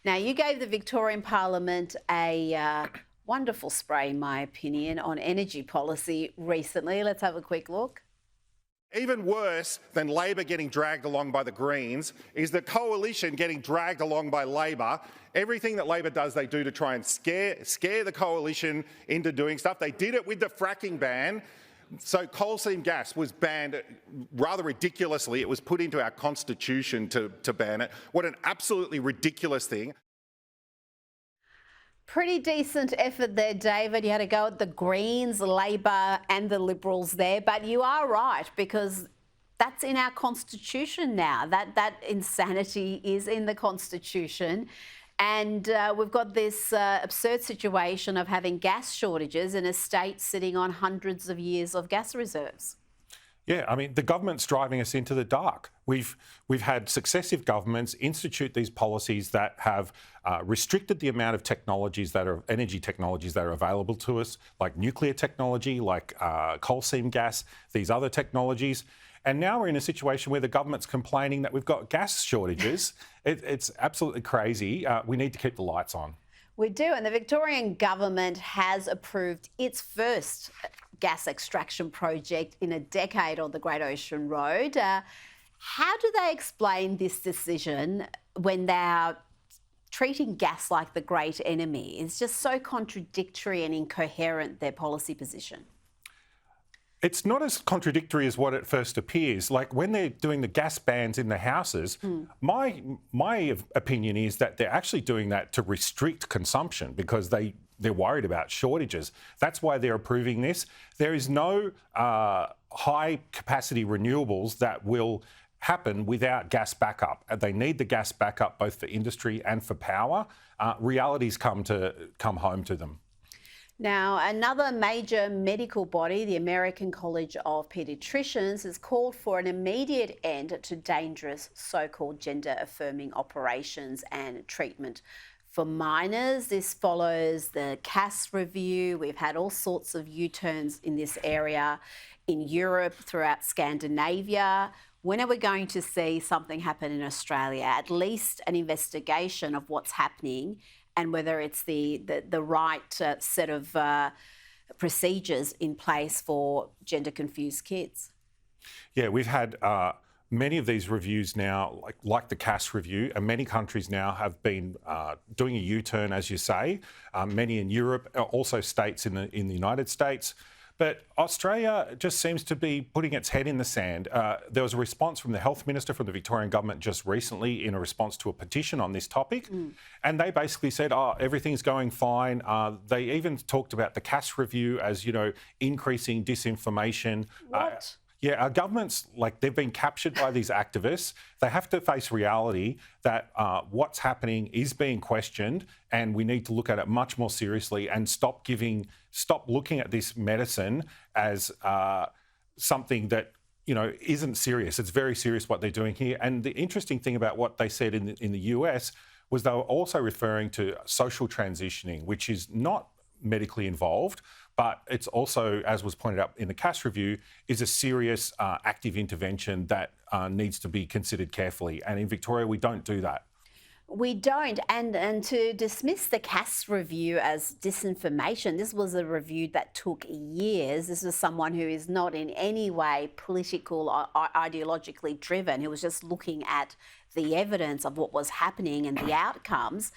Now, you gave the Victorian Parliament a wonderful spray, in my opinion, on energy policy recently. Let's have a quick look. Even worse than Labor getting dragged along by the Greens is the coalition getting dragged along by Labor. Everything that Labor does, they do to try and scare the coalition into doing stuff. They did it with the fracking ban. So coal seam gas was banned rather ridiculously. It was put into our constitution to ban it. What an absolutely ridiculous thing. Pretty decent effort there, David. You had to go at the Greens, Labor and the Liberals there. But you are right, because that's in our constitution now. That insanity is in the constitution. And we've got this absurd situation of having gas shortages in a state sitting on hundreds of years of gas reserves. Yeah, I mean, the government's driving us into the dark. We've had successive governments institute these policies that have restricted the amount of energy technologies that are available to us, like nuclear technology, like coal seam gas, these other technologies. And now we're in a situation where the government's complaining that we've got gas shortages. It's absolutely crazy. We need to keep the lights on. We do, and the Victorian government has approved its first gas extraction project in a decade on the Great Ocean Road. How do they explain this decision when they're treating gas like the great enemy? It's just so contradictory and incoherent, their policy position. It's not as contradictory as what it first appears. Like when they're doing the gas bans in the houses, my opinion is that they're actually doing that to restrict consumption because they're worried about shortages. That's why they're approving this. There is no high capacity renewables that will happen without gas backup. They need the gas backup both for industry and for power. Realities come home to them. Now, another major medical body, the American College of Paediatricians, has called for an immediate end to dangerous so-called gender-affirming operations and treatment for minors. This follows the CAS review. We've had all sorts of U-turns in this area in Europe, throughout Scandinavia. When are we going to see something happen in Australia? At least an investigation of what's happening and whether it's the right set of procedures in place for gender-confused kids. Yeah, we've had many of these reviews now, like the CAS review, and many countries now have been doing a U-turn, as you say, many in Europe, also states in the United States. But Australia just seems to be putting its head in the sand. There was a response from the Health Minister from the Victorian government just recently in a response to a petition on this topic. And they basically said, oh, everything's going fine. They even talked about the CAS review as, increasing disinformation. What? Yeah, our governments, they've been captured by these activists. They have to face reality that what's happening is being questioned, and we need to look at it much more seriously and stop looking at this medicine as something that, isn't serious. It's very serious what they're doing here. And the interesting thing about what they said in the US was they were also referring to social transitioning, which is not medically involved, but it's also, as was pointed out in the CAS review, is a serious active intervention that needs to be considered carefully. And in Victoria, we don't do that. We don't. And to dismiss the CAS review as disinformation, this was a review that took years. This was someone who is not in any way political or ideologically driven, who was just looking at the evidence of what was happening and the outcomes.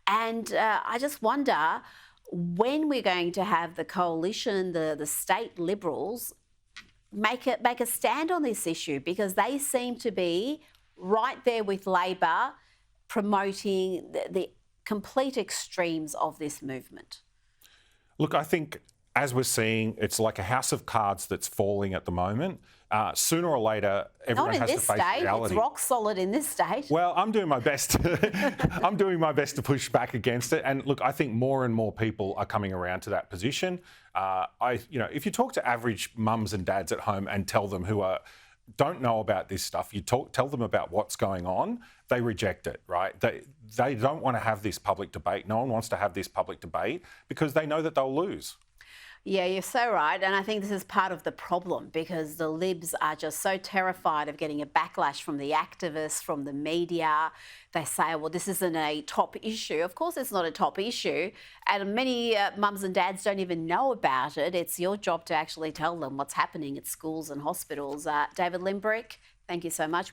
And I just wonder when we're going to have the coalition, the state Liberals, make a stand on this issue, because they seem to be right there with Labor promoting the complete extremes of this movement. Look, I think as we're seeing, it's like a house of cards that's falling at the moment. Sooner or later, everyone has to face reality. It's rock solid in this state. Well, I'm doing my best. I'm doing my best to push back against it. And look, I think more and more people are coming around to that position. If you talk to average mums and dads at home and tell them who don't know about this stuff, tell them about what's going on, they reject it, right? They don't want to have this public debate. No one wants to have this public debate because they know that they'll lose. Yeah, you're so right. And I think this is part of the problem because the Libs are just so terrified of getting a backlash from the activists, from the media. They say, well, this isn't a top issue. Of course, it's not a top issue. And many mums and dads don't even know about it. It's your job to actually tell them what's happening at schools and hospitals. David Limbrick, thank you so much.